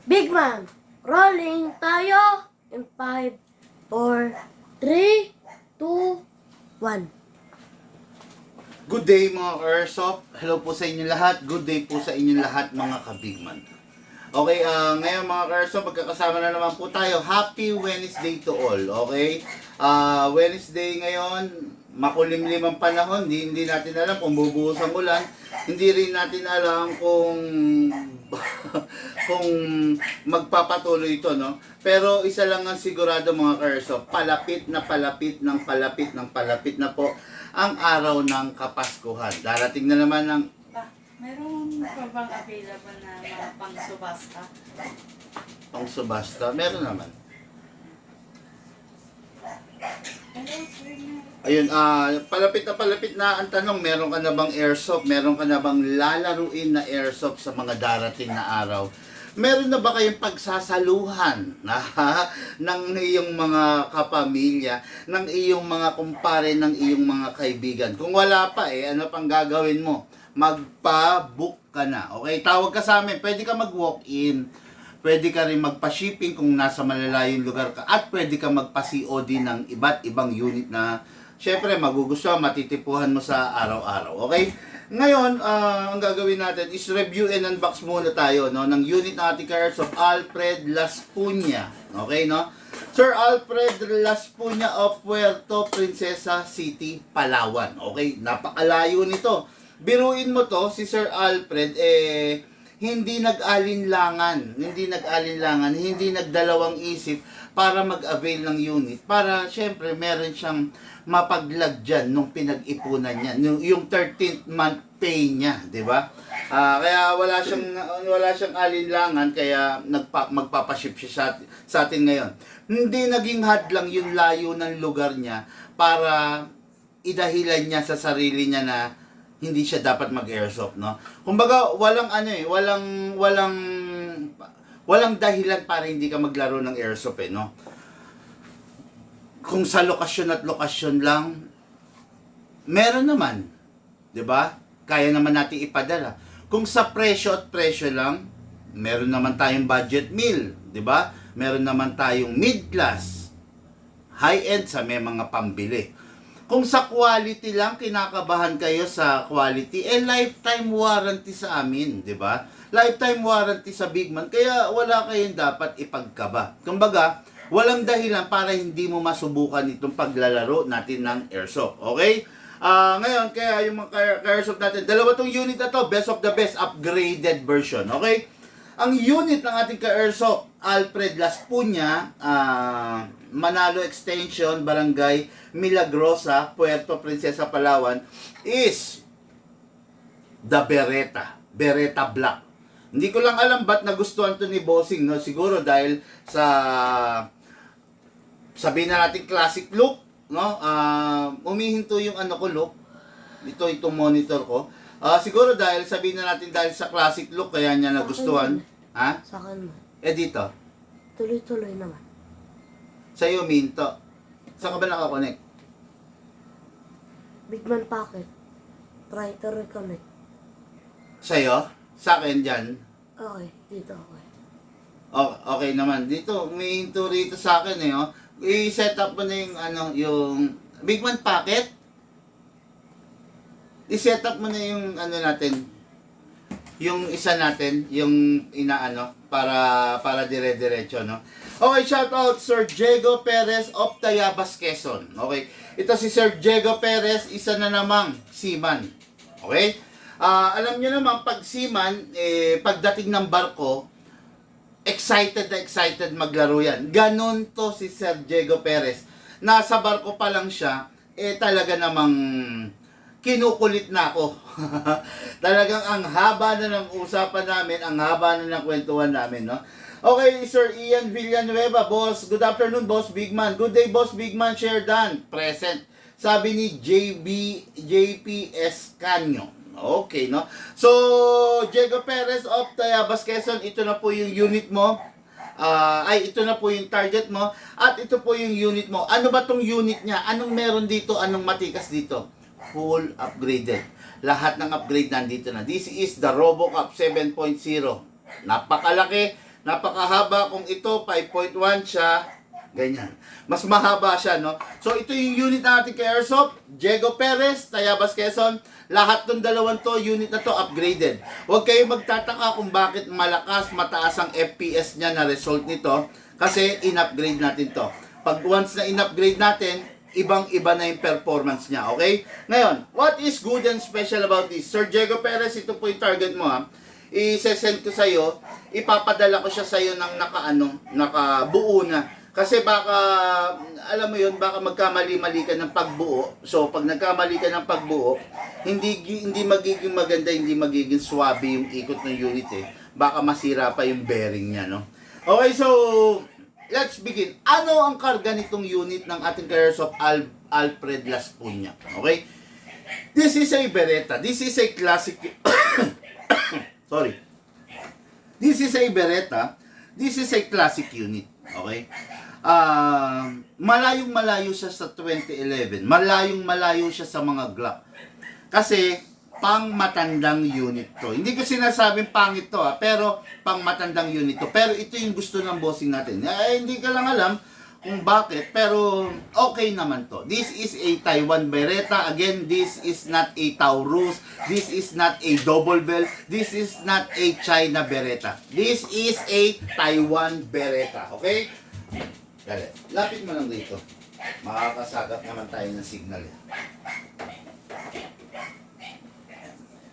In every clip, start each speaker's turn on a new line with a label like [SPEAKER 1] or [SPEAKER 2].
[SPEAKER 1] Big Man, rolling tayo in 5, 4, 3, 2, 1.
[SPEAKER 2] Good day mga ka-Airsoft. Hello po sa inyo lahat. Good day po sa inyo lahat mga ka-Bigman. Okay, ngayon mga ka-Airsoft, magkakasama na naman po tayo. Happy Wednesday to all. Okay? Wednesday ngayon, makulimlim ang panahon. Hindi natin alam kung bubuhos ang ulan. Hindi rin natin alam kung kung magpapatuloy ito, no? Pero isa lang ang sigurado mga ka-Airsoft, palapit na po ang araw ng Kapaskuhan. Darating na naman ng
[SPEAKER 3] Meron pa bang available na mga pang-subasta?
[SPEAKER 2] pang-subasta. Meron naman. Ayun, palapit na ang tanong, meron ka na bang airsoft? Meron ka na bang lalaruin na airsoft sa mga darating na araw? Meron na ba kayong pagsasaluhan ng iyong mga kapamilya, ng iyong mga kumpare, ng iyong mga kaibigan? Kung wala pa ano pang gagawin mo? Magpa-book ka na. Okay, tawag ka sa amin. Pwede ka mag-walk-in. Pwede ka rin magpa-shipping kung nasa malalayong lugar ka. At pwede ka magpa-COD ng iba't ibang unit na syempre magugustuhan, matitipuhan mo sa araw-araw. Okay? Ngayon, ang gagawin natin is review and unbox muna tayo, no, ng unit ng ating ka-Airsoft, Alfred Las Puña. Okay, no? Sir Alfred Las Puña of Puerto Princesa City, Palawan. Okay, napakalayo nito. Biruin mo to, si Sir Alfred, hindi nag-alinlangan, hindi nagdalawang isip para mag-avail ng unit. Para, syempre, meron siyang mapaglagyan nung pinag-ipunan niya, yung 13th month pay niya, di ba? Kaya wala siyang alinlangan, kaya magpapaship siya sa atin ngayon. Hindi naging hadlang yung layo ng lugar niya para idahilan niya sa sarili niya na hindi siya dapat mag-airsoft, no? Kumbaga, walang dahilan para hindi ka maglaro ng airsoft, no? Kung sa lokasyon at lokasyon lang, meron naman, 'di ba? Kaya naman natin ipadala. Kung sa presyo at presyo lang, meron naman tayong budget meal, 'di ba? Meron naman tayong mid-class, high-end sa may mga pambili. Kung sa quality lang, kinakabahan kayo sa quality, lifetime warranty sa amin, di ba? Lifetime warranty sa Bigman, kaya wala kayong dapat ipagkaba. Kumbaga, walang dahilan para hindi mo masubukan itong paglalaro natin ng airsoft, okay? Ngayon, kaya yung mga airsoft natin, dalawa tong unit na to, best of the best, upgraded version, okay? Ang unit ng ating ka-airsoft, Alfred Las Puña, Manalo Extension, Barangay Milagrosa, Puerto Princesa, Palawan, is the Beretta Black. Hindi ko lang alam ba't nagustuhan to ni Bossing, no? Siguro dahil sa, sabihin na natin, classic look, no? Umihinto yung look. Itong monitor ko. Siguro dahil, sabihin na natin, dahil sa classic look, kaya niya nagustuhan. Ha?
[SPEAKER 1] Sa akin mo.
[SPEAKER 2] Dito.
[SPEAKER 1] Tuloy-tuloy naman.
[SPEAKER 2] Sa'yo, Minto. Saan ka ba nakakonect?
[SPEAKER 1] Big Man Pocket. Try to reconnect.
[SPEAKER 2] Sa'yo? Sa akin dyan?
[SPEAKER 1] Okay, dito okay.
[SPEAKER 2] Okay naman. Dito, may hinto rito sa akin oh. I-set up mo na yung yung Big Man Pocket. I-set up mo na yung natin. Yung isa natin, yung para dire-diretso, no? Okay, shout out Sir Diego Perez of Tayabas, Quezon. Okay, ito si Sir Diego Perez, isa na namang seaman. Okay? Alam niyo naman, pag seaman, pagdating ng barko, excited na excited maglaro yan. Ganon to si Sir Diego Perez. Nasa barko pa lang siya, talaga namang kinukulit na ako. Talagang ang haba na ng usapan namin, ang haba na ng kwentuhan namin, no? Okay, Sir Ian Villanueva, boss. Good afternoon, boss Bigman. Good day, boss Bigman. Share done. Present. Sabi ni JPS Canyo. Okay, no? So, Diego Perez of Tayabas, Quezon, ito na po yung unit mo. Ito na po yung target mo. At ito po yung unit mo. Ano ba tong unit niya? Anong meron dito? Anong matikas dito? Full upgraded. Lahat ng upgrade nandito na. This is the RoboCop 7.0. Napakalaki, Napakahaba. Kung ito, 5.1 siya. Ganyan. Mas mahaba siya, no? So, ito yung unit natin kay Airsoft. Diego Perez, Tayabas, Quezon. Lahat ng dalawang to, unit na to, upgraded. Huwag kayo magtataka kung bakit malakas, mataas ang FPS niya na result nito. Kasi, in-upgrade natin to. Pag once na in-upgrade natin, ibang-iba na yung performance niya, okay? Ngayon, what is good and special about this? Sir Diego Perez, ito po yung target mo, ha? I-send ko sa'yo, ipapadala ko siya sa'yo ng nakabuo na. Kasi baka, alam mo yun, baka magkamali-mali ka ng pagbuo. So, pag nagkamali ka ng pagbuo, hindi magiging maganda, hindi magiging swabe yung ikot ng unit eh. Baka masira pa yung bearing niya, no? Okay, so, let's begin. Ano ang karga nitong unit ng ating Airsoft Alfred Las Puña? Okay? This is a Beretta. This is a classic... Sorry. This is a Beretta. This is a classic unit. Okay? Malayong malayo siya sa 2011. Malayong malayo siya sa mga Glock. Kasi, pang matandang unit to. Hindi ko sinasabing pangit to, pero pang matandang unit to. Pero ito yung gusto ng bossing natin. Hindi ka lang alam kung bakit, pero okay naman to. This is a Taiwan Beretta. Again, this is not a Taurus. This is not a double bell. This is not a China Beretta. This is a Taiwan Beretta. Okay? Dali. Lapit mo lang dito. Makakasagap naman tayo ng signal.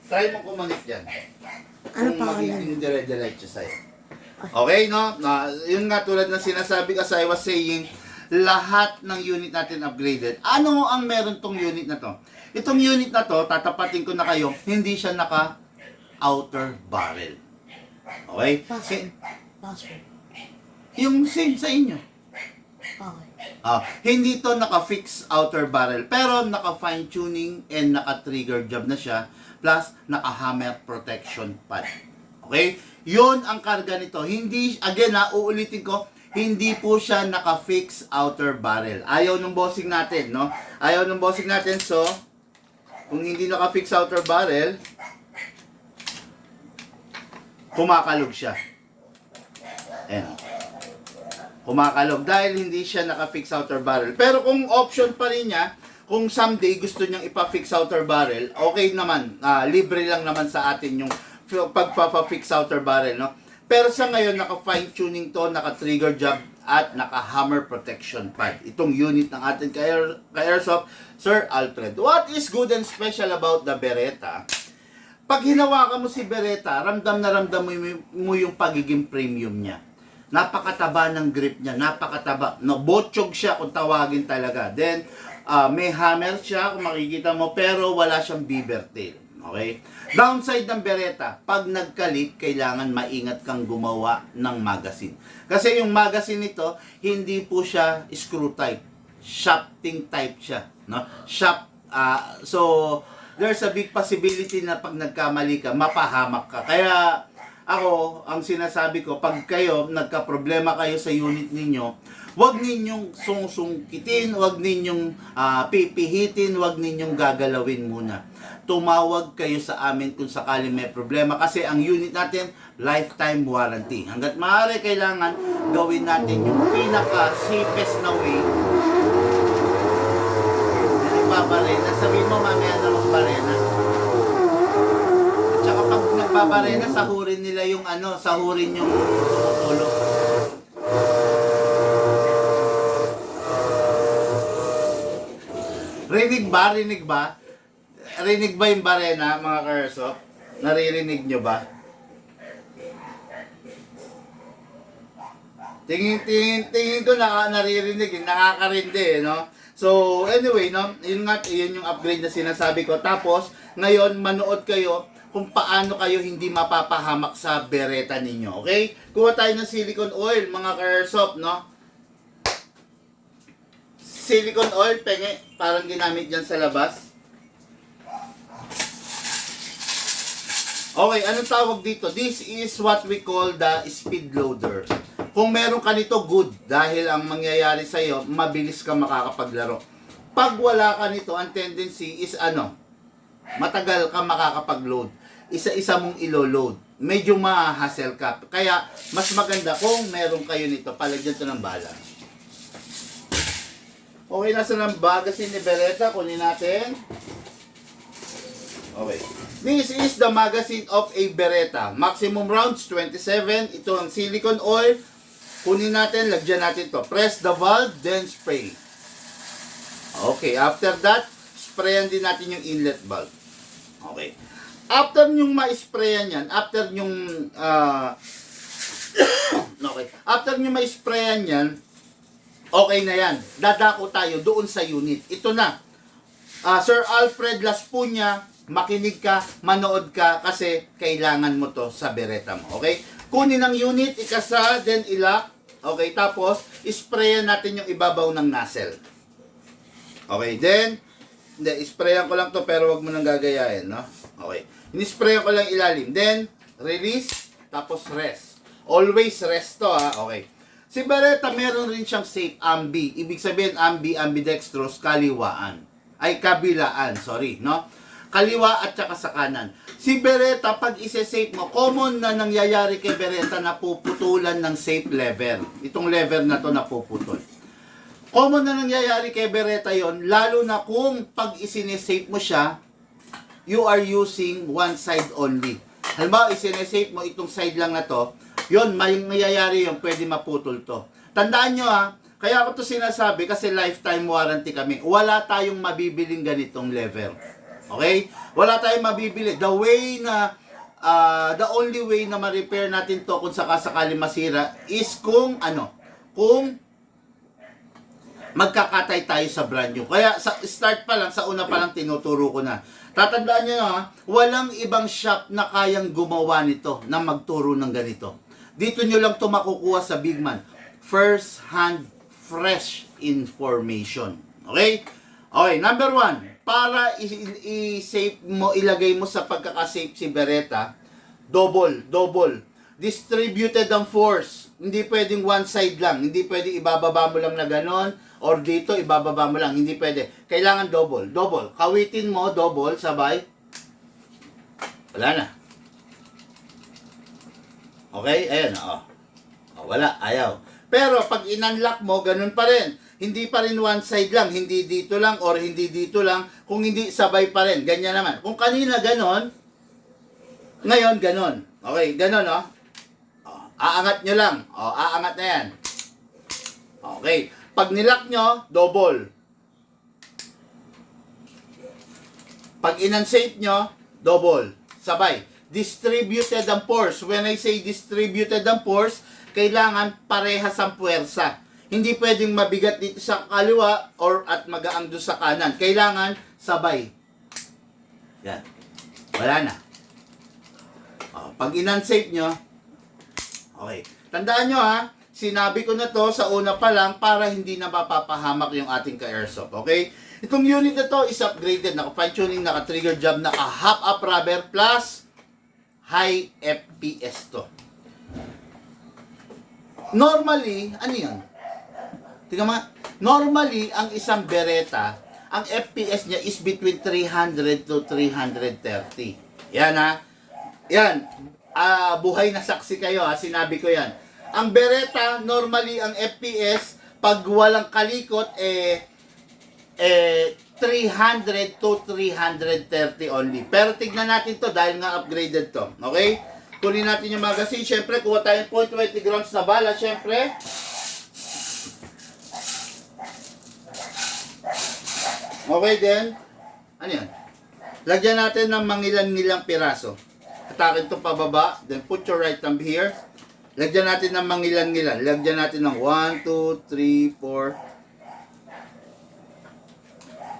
[SPEAKER 2] Try mo kumalit dyan.
[SPEAKER 1] Ano
[SPEAKER 2] Kung
[SPEAKER 1] pa
[SPEAKER 2] magiging dire-diretso sa'yo. Okay, no? Yun nga, tulad ng sinasabi ko, as I was saying, lahat ng unit natin upgraded. Ano ang meron tong unit na to? Itong unit na to, tatapatin ko na kayo, hindi siya naka-outer barrel. Okay?
[SPEAKER 1] Password.
[SPEAKER 2] Yung same sa inyo.
[SPEAKER 1] Okay.
[SPEAKER 2] Hindi to naka-fix outer barrel, pero naka-fine tuning and naka-trigger job na siya, plus naka-hammer protection pad. Okay? Yun ang karga nito. Hindi, again uulitin ko, hindi po siya naka-fix outer barrel. Ayaw ng bossing natin, no? Ayaw ng bossing natin, so, kung hindi naka-fix outer barrel, kumakalog siya. Ayan. Kumakalog dahil hindi siya naka-fix outer barrel. Pero kung option pa rin niya, kung someday gusto niyang ipa-fix outer barrel, okay naman. Libre lang naman sa atin yung pagpapa-fix outer barrel, no? Pero sa ngayon, naka-fine tuning to, naka-trigger job, at naka-hammer protection pad. Itong unit ng ating ka-Airsoft, Sir Alfred. What is good and special about the Beretta? Pag hinawakan mo si Beretta, ramdam na ramdam mo yung pagiging premium niya. Napakataba ng grip niya, napakataba. No, botsog siya kung tawagin talaga. Then, may hammer siya kung makikita mo, pero wala siyang beaver tail. Okay? Downside ng Beretta, pag nagkalit, kailangan maingat kang gumawa ng magazine. Kasi yung magazine nito, hindi po siya screw type. Shafting type siya. No? So, there's a big possibility na pag nagkamali ka, mapahamak ka. Kaya, ako, ang sinasabi ko, pag kayo, nagka-problema kayo sa unit ninyo, huwag ninyong sungsungkitin, huwag ninyong pipihitin, huwag ninyong gagalawin muna. Tumawag kayo sa amin kung sakali may problema kasi ang unit natin, lifetime warranty. Hanggat maaari, kailangan gawin natin yung pinaka-safest na way. Nagbabarena. Sabihin mo, mamaya na magbarena. At saka pag nagbabarena, sahurin nila yung sahurin yung tumutulo. Rinig ba? Rinig ba? Rinig ba yung barena, mga ka-Airsoft? Naririnig nyo ba? Tingin ko naririnig, nakakarindi, no? So, anyway, no? Yun yung upgrade na sinasabi ko. Tapos, ngayon, manood kayo kung paano kayo hindi mapapahamak sa Beretta ninyo, okay? Kuha tayo ng silicone oil, mga ka-Airsoft, no? Silicone oil, penge, parang ginamit dyan sa labas. Okay, anong tawag dito? This is what we call the speed loader. Kung meron ka nito, good. Dahil ang mangyayari sa'yo, mabilis ka makakapaglaro. Pag wala ka nito, ang tendency is matagal ka makakapag-load. isa-isa mong ilo-load. Medyo ma-hassle ka. Kaya, mas maganda kung meron kayo nito, palagyan to ng bala. Okay, nasa ng magazine ni Beretta, kunin natin. Okay. This is the magazine of a Beretta. Maximum rounds, 27. Ito ang silicone oil. Kunin natin, lagyan natin to. Press the valve, then spray. Okay, after that, sprayan din natin yung inlet valve. Okay. After nyong ma-sprayan yan, after nyong okay. After nyong ma-sprayan yan, okay na yan. Dadako tayo doon sa unit. Ito na. Sir Alfred Las Puña, makinig ka, manood ka kasi kailangan mo to sa Beretta mo. Okay? Kunin ang unit, ikasa, then ilak. Okay, tapos sprayan natin yung ibabaw ng nozzle. Okay, then sprayan ko lang to pero wag mo nang gagayahin, no? Okay. Ini-sprayan ko lang ilalim. Then release, tapos rest. Always rest to, ha. Okay. Si Beretta meron rin siyang safe ambi. Ibig sabihin ambidextrous, kaliwaan. Ay kabilaan, sorry, no? Kaliwa at saka sa kanan. Si Beretta, pag ise-safe mo, common na nangyayari kay Beretta na puputulan ng safe lever. Itong lever na to napuputol. Common na nangyayari kay Beretta yon, lalo na kung pag isine-safe mo siya, you are using one side only. Halimbawa, isine-safe mo itong side lang na to, yon, may nangyayari yon, pwede maputol to. Tandaan nyo, ha, kaya ako to sinasabi kasi lifetime warranty kami. Wala tayong mabibiling ganitong lever. Okay? Wala tayong mabibili. The way na, the only way na ma-repair natin to kung sakasakali masira is kung, kung magkakatay tayo sa brand new. Kaya sa start pa lang, sa una pa lang tinuturo ko na. Tatandaan nyo, ha, walang ibang shop na kayang gumawa nito, na magturo ng ganito. Dito nyo lang to makukuha sa Big Man. First hand, fresh information. Okay? Okay, number 1. Para i-save mo, ilagay mo sa pagkakasave si Beretta, double. Distributed ang force. Hindi pwedeng one side lang. Hindi pwedeng ibababa mo lang na ganon, or dito ibababa mo lang. Hindi pwede. Kailangan double. Kawitin mo, double, sabay. Wala na. Okay? Ayan, wala, ayaw. Pero pag in-unlock mo, ganun pa rin. Hindi pa rin one side lang, hindi dito lang or hindi dito lang, kung hindi sabay pa rin. Ganyan naman. Kung kanina ganon, ngayon ganon. Okay, ganon, aangat nyo lang. Aangat na yan. Okay. Pag nilock nyo, double. Pag in-unsafe nyo, double. Sabay. Distributed ang force. When I say distributed ang force, kailangan parehas ang puwersa. Hindi pwedeng mabigat dito sa kaliwa or at magaang doon sa kanan. Kailangan sabay. Yan. Wala na. Pag in-unsafe nyo, okay. Tandaan nyo, ha, sinabi ko na to sa una pa lang para hindi na mapapahamak yung ating ka-airsoft. Okay? Itong unit na to is upgraded. Naka-fine-tuning, naka-trigger job, naka-half-up rubber plus high FPS to. Normally, ano yun? Tingnan mo, normally, ang isang Beretta, ang FPS niya is between 300 to 330. Yan, ha? Yan. Buhay na saksi kayo, ha? Sinabi ko yan. Ang Beretta, normally, ang FPS, pag walang kalikot, 300 to 330 only. Pero tignan natin to dahil nga upgraded to. Okay? Kunin natin yung magazine. Siyempre, kuha tayong 0.20 grams na bala. Siyempre, okay din. Ano yan? Lagyan natin ng mangilan-ngilang piraso. Atakin ito pababa. Then put your right thumb here. Lagyan natin ng mangilan-ngilan. Lagyan natin ng 1, 2, 3, 4,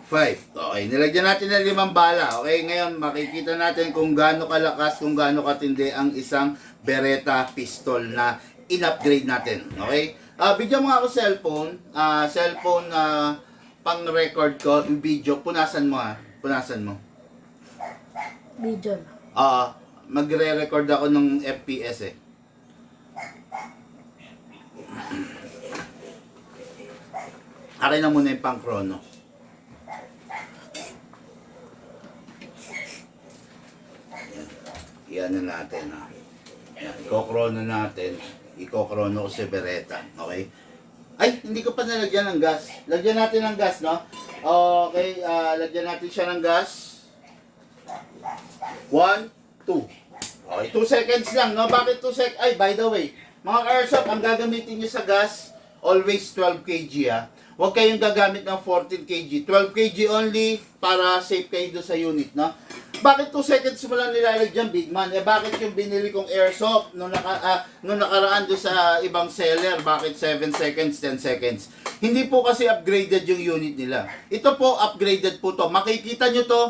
[SPEAKER 2] 5. Okay. Nilagyan natin ng 5 bala. Okay. Ngayon, makikita natin kung gaano kalakas, kung gaano katindi ang isang Beretta pistol na in-upgrade natin. Okay. Bigyan mo nga ako cellphone. Cellphone na pang-record ko, yung video, punasan mo, ha. Punasan mo.
[SPEAKER 1] Video.
[SPEAKER 2] Magre-record ako ng FPS, Akin na muna yung pang-chrono. Yan na natin ha. Yan, ikokrono natin. Ikokrono ko si Beretta. Okay? Ay, hindi ko pa nalagyan ng gas. Lagyan natin ng gas, no? Okay, lagyan natin siya ng gas. 1, 2. Okay, 2 seconds lang, no? Bakit 2 seconds? Ay, by the way, mga ka-airsoft, ang gagamitin nyo sa gas, always 12 kg, ha? Huwag kayong gagamit ng 14 kg. 12 kg only para safe kayo doon sa unit, no? Bakit 2 seconds mo lang nilalagyan, big man? Eh, bakit yung binili kong airsoft nung nakaraan doon sa ibang seller, bakit 7 seconds, 10 seconds? Hindi po kasi upgraded yung unit nila. Ito po, upgraded po to. Makikita nyo to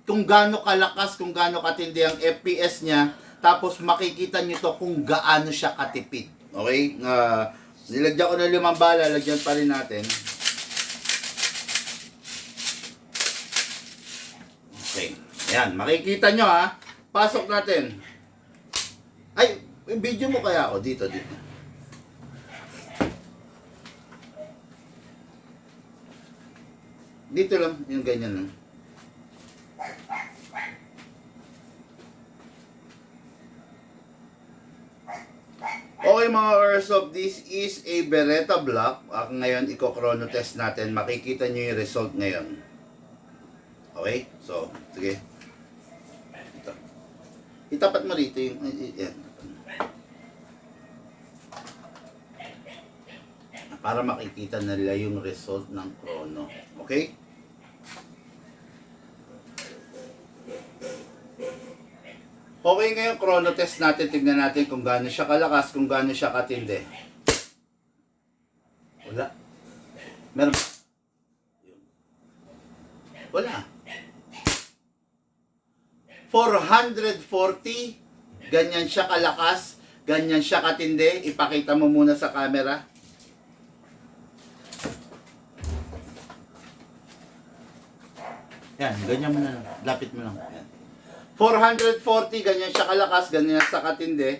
[SPEAKER 2] kung gaano kalakas, kung gaano katindi ang FPS niya, tapos makikita nyo to kung gaano siya katipid. Okay? Nilagyan ko ng 5 bala, lagyan pa rin natin. Okay. Ayan, makikita nyo ha. Pasok natin. Ay, video mo kaya ako dito. Dito lang, yung ganyan lang. Okay mga airsoft, this is a Beretta block. Ngayon, i-chrono test natin. Makikita nyo yung result ngayon. Okay? So, sige. Itapat mo rito yung... Yan. Para makikita nila yung result ng chrono. Okay? Okay, ngayon chrono test natin. Tignan natin kung gaano siya kalakas, kung gaano siya katindi. Wala. Meron. Wala. 440. Ganyan siya kalakas. Ganyan siya katindi. Ipakita mo muna sa camera. Yan, ganyan mo na lang. Lapit mo lang. Yan. 440, ganyan siya kalakas, ganyan siya katindi.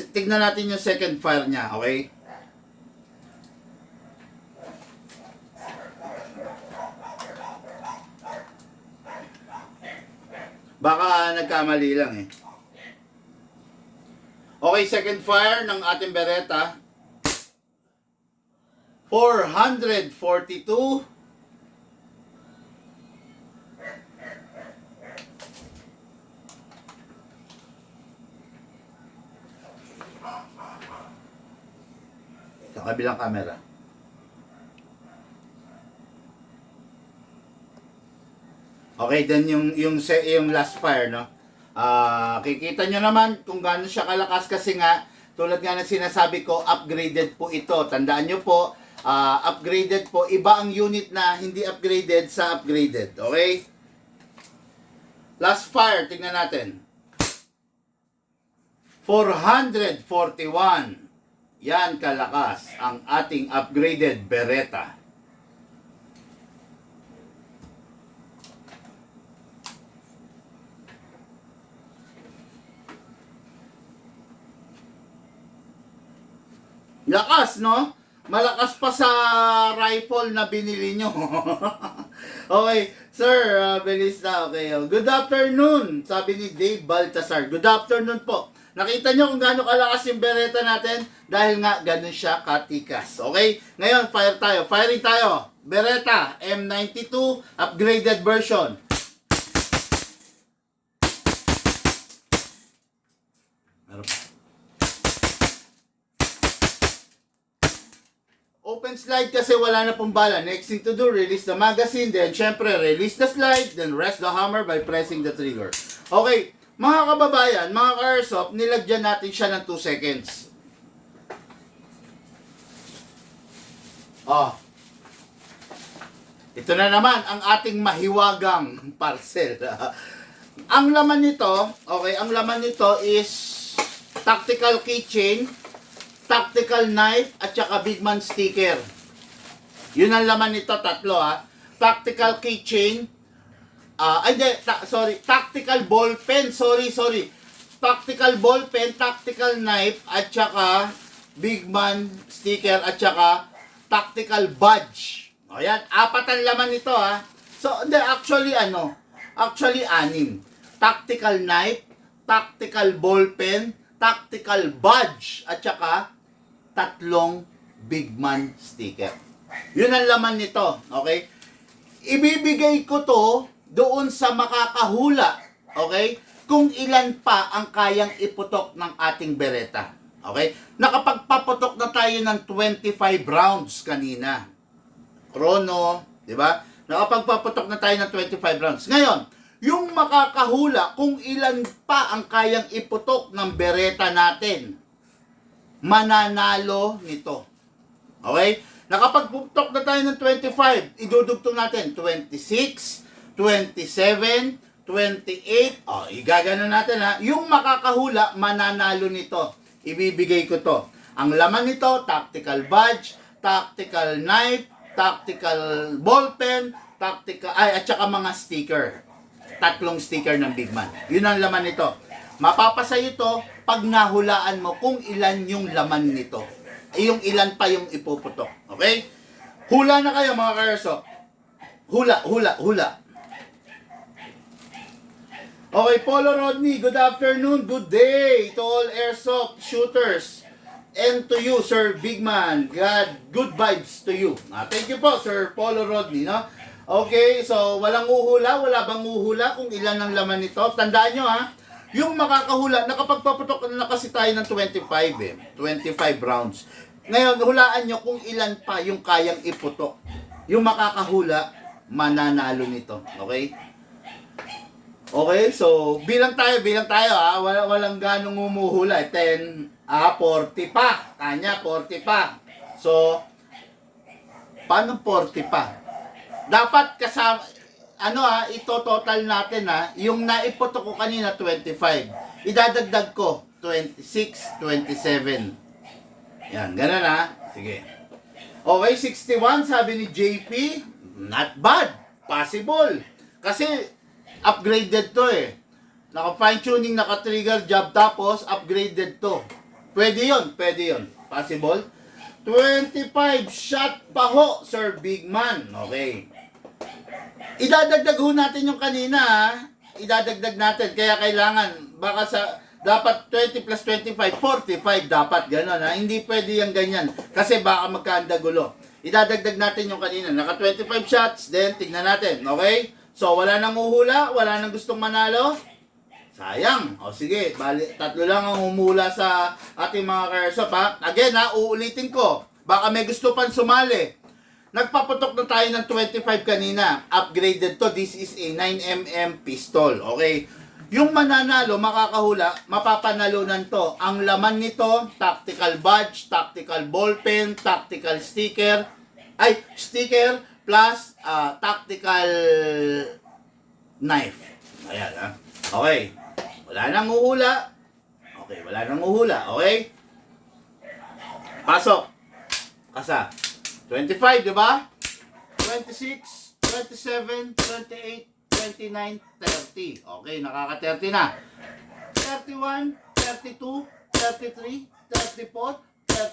[SPEAKER 2] Tignan natin yung second fire niya, okay? Baka nagkamali lang eh. Okay, second fire ng ating Beretta. 442. Sa kabilang camera. Okay, then yung last fire, no? Kikita nyo naman kung gaano siya kalakas kasi nga, tulad nga ng sinasabi ko, upgraded po ito. Tandaan nyo po, upgraded po. Iba ang unit na hindi upgraded sa upgraded. Okay? Last fire, tingnan natin. 441. Yan kalakas ang ating upgraded Beretta. Lakas, no? Malakas pa sa rifle na binili nyo. Okay, sir, bilis na. Okay, good afternoon, sabi ni Dave Baltasar. Good afternoon po. Nakita nyo kung gaano kalakas yung Beretta natin? Dahil nga, ganun siya katikas. Okay? Ngayon, fire tayo. Firing tayo. Beretta M92 upgraded version. Meron pa. Open slide kasi wala na pong bala. Next thing to do, release the magazine. Then, syempre, release the slide. Then, rest the hammer by pressing the trigger. Okay. Mga kababayan, mga ka-airsoft, nilagyan natin siya ng 2 seconds. Ito na naman ang ating mahiwagang parcel. Ang laman nito, okay, ang laman nito is tactical keychain, tactical knife, at saka big man sticker. Yun ang laman nito, tatlo ha. Tactical keychain, tactical ball pen, sorry. Tactical ball pen, tactical knife, at saka big man sticker, at saka tactical badge. O yan, 4 ang laman nito ha. So, actually 6. Tactical knife, tactical ballpen, tactical badge, at saka 3 big man sticker. Yun ang laman nito, okay? Ibibigay ko to doon sa makakahula, okay? Kung ilan pa ang kayang iputok ng ating bereta. Okay? Nakapagpaputok na tayo ng 25 rounds kanina. Chrono, di ba? Nakapagpaputok na tayo ng 25 rounds. Ngayon, yung makakahula kung ilan pa ang kayang iputok ng bereta natin, mananalo nito. Okay? Nakapagputok na tayo ng 25, idudugtong natin 26, 27, 28, igagano natin ha. Yung makakahula, mananalo nito. Ibibigay ko to. Ang laman nito, tactical badge, tactical knife, tactical ballpen, at saka mga sticker. 3 sticker ng Big Man. Yun ang laman nito. Mapapasaya ito pag nahulaan mo kung ilan yung laman nito. Yung ilan pa yung ipuputok. Okay? Hula na kayo mga ka-airsoft. Hula. Okay, Polo Rodney, good afternoon, good day to all airsoft shooters. And to you, Sir Big Man. Good vibes to you. Thank you po, Sir Polo Rodney, no? Okay, so wala bang uhula kung ilan ang laman nito? Tandaan nyo ha, yung makakahula, nakapagpaputok na kasi tayo ng 25 rounds. Ngayon, hulaan nyo kung ilan pa yung kayang iputok. Yung makakahula, mananalo nito. Okay? Okay, so bilang tayo ha, walang ganong umuhula. 10, 40 pa. Kanya, 40 pa. So, paano 40 pa? Dapat kasama, ito total natin ha, yung naiputok ko kanina 25. Idadagdag ko 26, 27. Yan, ganun ha. Sige. Okay, 61 sabi ni JP, not bad. Possible. Kasi upgraded to eh. Naka-fine tuning, naka-trigger job, tapos upgraded to. Pwede yun. Possible. 25 shot pa ho, Sir Big Man. Okay. Idadagdag ho natin yung kanina ha. Idadagdag natin. Kaya kailangan, dapat 20 plus 25, 45 dapat. Ganon ha. Hindi pwede yung ganyan. Kasi baka magkaandagulo. Idadagdag natin yung kanina. Naka 25 shots, then tignan natin. Okay? So, wala nang uhula, wala nang gustong manalo. Sayang. O sige, 3 lang ang humula sa ating mga ka-airsoft ha. Again ha, uulitin ko. Baka may gusto pang sumali. Nagpaputok na tayo ng 25 kanina. Upgraded to. This is a 9mm pistol. Okay? Yung mananalo, makakahula, mapapanalunan to. Ang laman nito, tactical badge, tactical ballpen, tactical sticker, plus tactical knife. Ayan ha. Okay. Wala nang uhula. Okay? Pasok. Kasa. 25, di ba? 26, 27, 28, 29, 30. Okay, nakaka-30 na. 31, 32, 33, 34,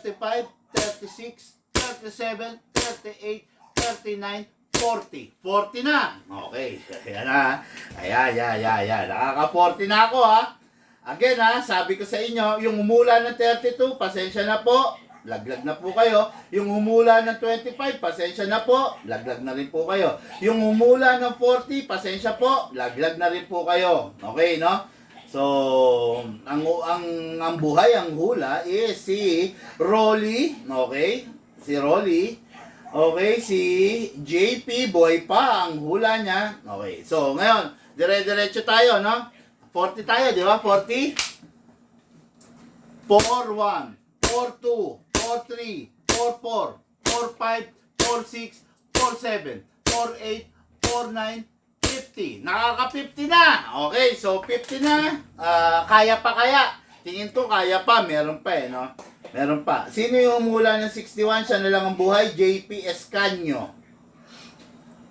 [SPEAKER 2] 35, 36, 37, 38, 39, 40. 40 na. Okay. Ayan na. Ayan. Nakaka-40 na ako ha. Again ha, sabi ko sa inyo, yung humula ng 32, pasensya na po. Laglag na po kayo. Yung humula ng 25, pasensya na po. Laglag na rin po kayo. Yung humula ng 40, pasensya po. Laglag na rin po kayo. Okay, no? So, ang buhay, ang hula is si Rolly. Okay? Si Rolly. Okay, si JP, buhay pa ang hula niya. Okay, so ngayon, dire-diretso tayo, no? 40 tayo, di ba? 40? 4-1, 4-2, 4-3, 4-4, 4-5, 4-6, 4-7, 4-8, 4-9, 50. Nakaka-50 na. Okay, so 50 na. Kaya pa kaya? Tingin ko kaya pa. Meron pa no? Meron pa. Sino yung mula ng 61? Siya na lang ang buhay. JP Escanio.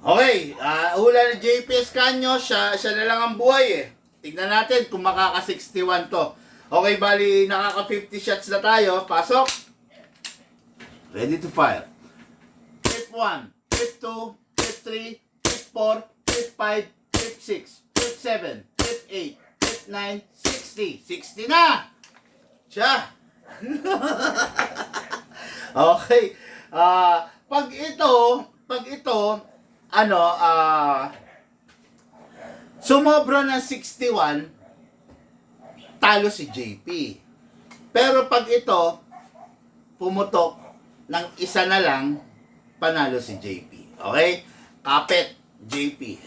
[SPEAKER 2] Okay, hula ng JP Escanio. Siya na lang ang buhay Tignan natin kung makaka-61 to. Okay, bali nakaka-50 shots na tayo. Pasok. Ready to fire. Flip 1, flip 2, flip 3, flip 4, flip 5, flip 6, flip 7, flip 8, flip 9, 60. 60. 60 na! Siya! Okay. Pag ito, ano, sumobra ng 61, talo si JP. Pero pag ito, pumutok ng isa na lang, panalo si JP. Okay? Kapit, JP.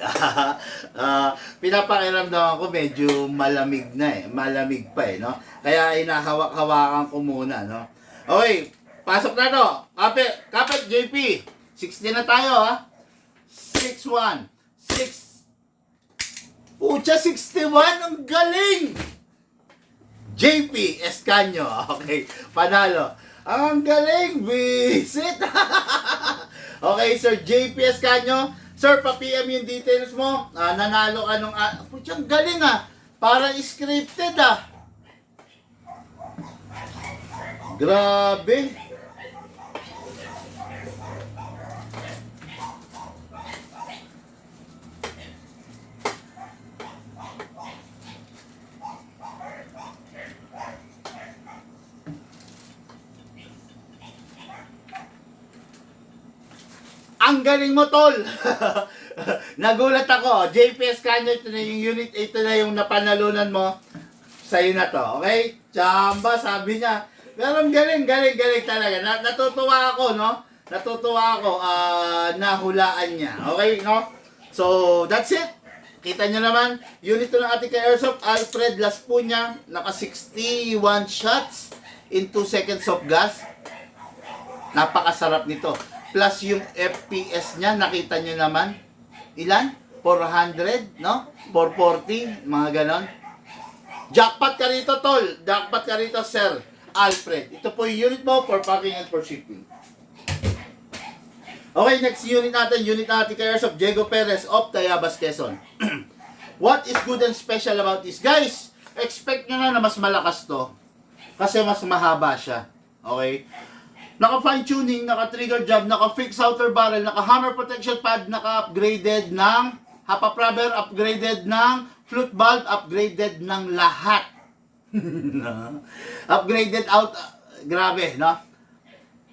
[SPEAKER 2] Pinapakiramdaman ko medyo malamig na malamig pa no? Kaya inahawak-hawakan ko muna, no? Okay, pasok na to. Kapit, JP. 60 na tayo, ha? 61. 6. Pucha, 61. Ang galing! JP Escanio. Okay, panalo. Ang galing, visit. Okay, Sir JP Escanio. Sir, pa-PM yung details mo. Nanalo ka nung... Pucha, ang galing, Para scripted, Grabe. Ang galing mo, tol. Nagulat ako. JPS Canyo, ito na yung unit, ito na yung napanalunan mo. Sa'yo na to, okay? Chamba, sabi niya. Pero ang galing talaga. Natutuwa ako, no? Natutuwa ako, nahulaan niya. Okay, no? So, that's it. Kita niyo naman, unit to ng ating ka-airsoft, Alfred Laspunya, naka 61 shots in 2 seconds of gas. Napakasarap nito. Plus yung FPS niya, nakita nyo naman. Ilan? 400, no? 440, mga ganon. Jackpot ka rito, tol. Jackpot ka rito, Sir Alfred. Ito po yung unit mo for packing and for shipping. Okay, next unit natin kay Airsoft Diego Perez of Tayabas, Quezon. What is good and special about this? Guys, expect nyo na mas malakas to. Kasi mas mahaba siya. Okay? Naka fine tuning, naka trigger job, naka fixed outer barrel, naka hammer protection pad, naka upgraded ng HAPA rubber, upgraded ng flute valve, upgraded ng lahat. Upgraded out, grabe, no?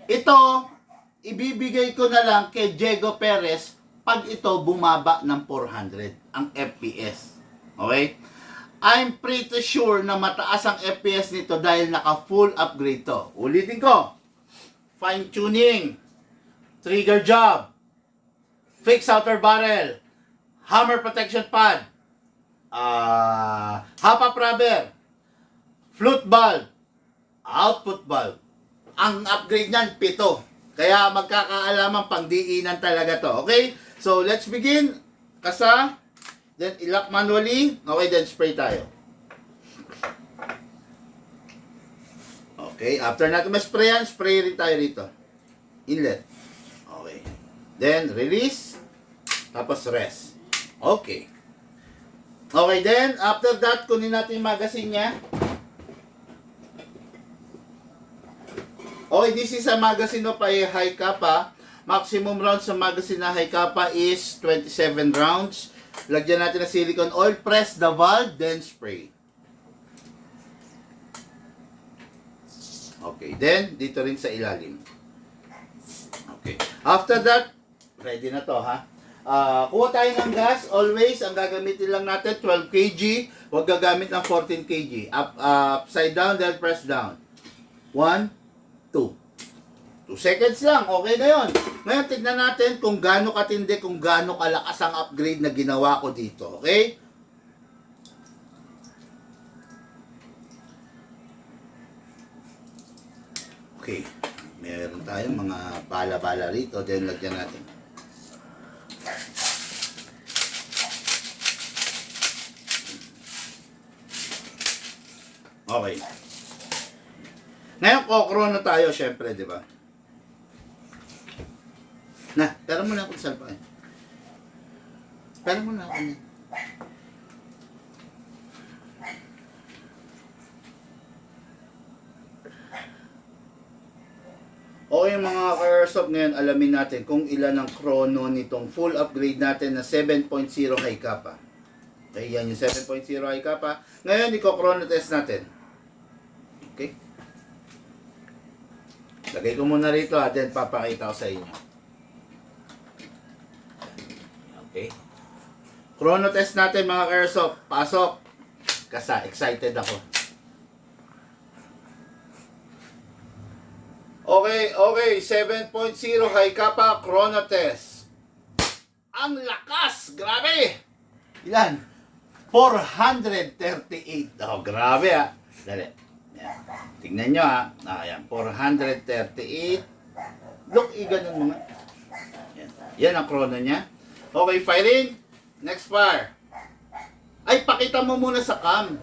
[SPEAKER 2] Ito, ibibigay ko na lang kay Diego Perez pag ito bumaba ng 400 ang FPS. Okay? I'm pretty sure na mataas ang FPS nito dahil naka full upgrade to. Ulitin ko. Fine tuning, trigger job, fixed outer barrel, hammer protection pad, HAPA rubber, flute valve, output valve. Ang upgrade niyan, 7. Kaya magkakaalaman pangdiinan talaga to. Okay? So, let's begin. Kasa, then ilock manually. Okay, then spray tayo. Okay, after natin ma-sprayan, spray rin tayo rito. Inlet. Okay. Then, release. Tapos, rest. Okay. Okay, then, after that, kunin natin yung magazine niya. Okay, this is a magazine of a high kappa. Maximum rounds sa magazine na high kappa is 27 rounds. Lagyan natin ng silicone oil. Press the valve, then spray. Okay, then, dito rin sa ilalim. Okay. After that, ready na to, ha? Kuha tayo ng gas. Always, ang gagamitin lang natin, 12 kg. Huwag gagamit ng 14 kg. Upside down, then press down. 1, 2. 2 seconds lang. Okay na yun. Ngayon, tignan natin kung gaano katindi, kung gaano kalakas ang upgrade na ginawa ko dito. Okay? Okay, meron tayong mga bala-bala rito, then lagyan natin. Okay. Ngayon, kokro na tayo, syempre, di ba? Pera mo na ako sa salpa. Pera mo na ako niya. Okay mga ka-airsoft, ngayon alamin natin kung ilan ang chrono nitong full upgrade natin na 7.0 high kappa. Okay, yan yung 7.0 high kappa. Ngayon, i-chrono test natin. Okay? Lagay ko muna rito at then papakita ko sa inyo. Okay? Chrono test natin mga airsoft. Pasok. Kasi excited ako. Okay, 7.0 high kappa chrono test. Ang lakas! Grabe! Ilan? 438. Oh, grabe ah. Dali. Yan. Tingnan nyo ah. Ayan, 438. Look, ganun mga. Yan. Yan ang chrono niya. Okay, firing. Next fire. Ay, pakita mo muna sa cam.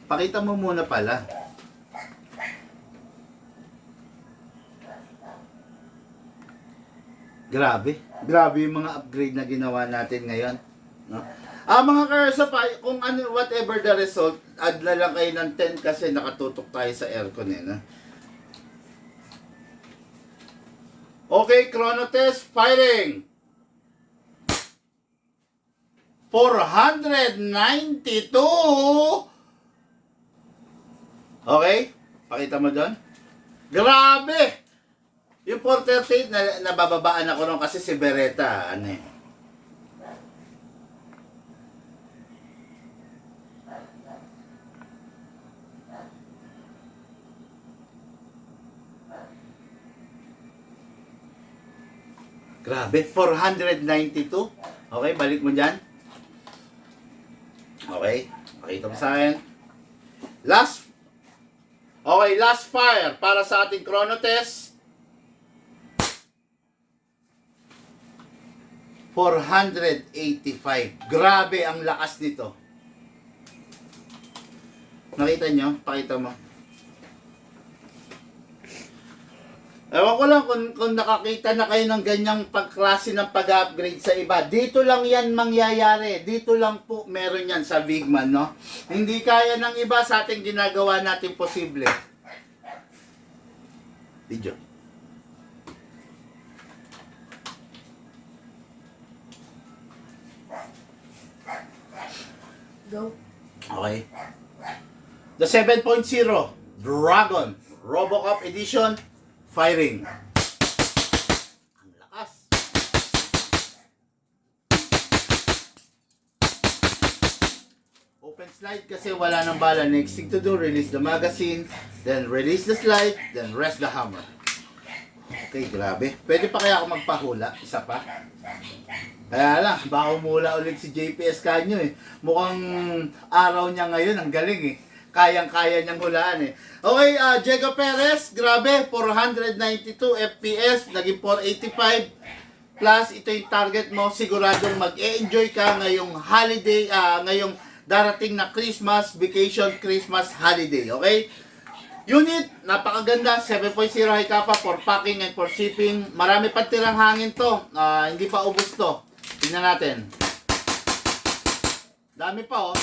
[SPEAKER 2] Pakita mo muna pala. Grabe. Grabe yung mga upgrade na ginawa natin ngayon. No? Mga karsa pa, kung ano, whatever the result, add na lang kayo ng 10 kasi nakatutok tayo sa aircon eh. No? Okay, chrono test, firing. 492. Okay, pakita mo doon. Grabe! Yung 438, nabababaan ako nung kasi si Beretta, ano eh. Grabe, 492. Okay, balik mo dyan. Okay, pakita mo sa akin. Last fire para sa ating chrono test. 485. Grabe ang lakas nito. Nakita nyo? Pakita mo. Ewan ko lang kung nakakita na kayo ng ganyang pagklase ng pag-upgrade sa iba. Dito lang yan mangyayari. Dito lang po meron yan sa Bigman, no? Hindi kaya ng iba sa ating ginagawa natin posible. Video.
[SPEAKER 1] Go.
[SPEAKER 2] Okay. The 7.0 Dragon Robocop Edition firing. Ang lakas. Open slide kasi wala nang bala. Next thing to do, release the magazine, then release the slide, then rest the hammer. Okay, grabe. Pwede pa kaya ako magpahula? Isa pa? Kaya lang, baka umula ulit si JPS Canyo eh. Mukhang araw niya ngayon, ang galing eh. Kayang-kaya niyang hulaan eh. Okay, Diego Perez, grabe, 492 FPS, naging 485. Plus, ito yung target mo, siguradong mag-e-enjoy ka ngayong holiday, ngayong darating na Christmas, vacation, Christmas holiday, okay? Unit, napakaganda, 7.0 high kappa for packing and for shipping. Marami pa tirang hangin to, hindi pa ubos to. Tingnan natin. Dami pa oh.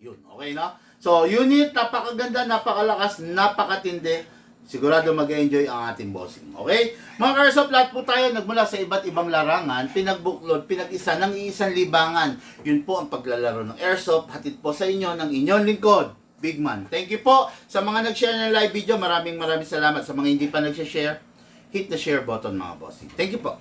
[SPEAKER 2] Yun, okay no? So, unit, napakaganda, napakalakas, napakatindi. Sigurado mag-enjoy ang ating bossing. Okay? Mga Airsoft, lahat po tayo nagmula sa iba't ibang larangan, pinagbuklod, pinag-isa ng iisang libangan. Yun po ang paglalaro ng Airsoft. Hatid po sa inyo ng inyong lingkod, Bigman. Thank you po sa mga nag-share ng live video. Maraming salamat. Sa mga hindi pa nag-share, hit the share button mga bossing. Thank you po.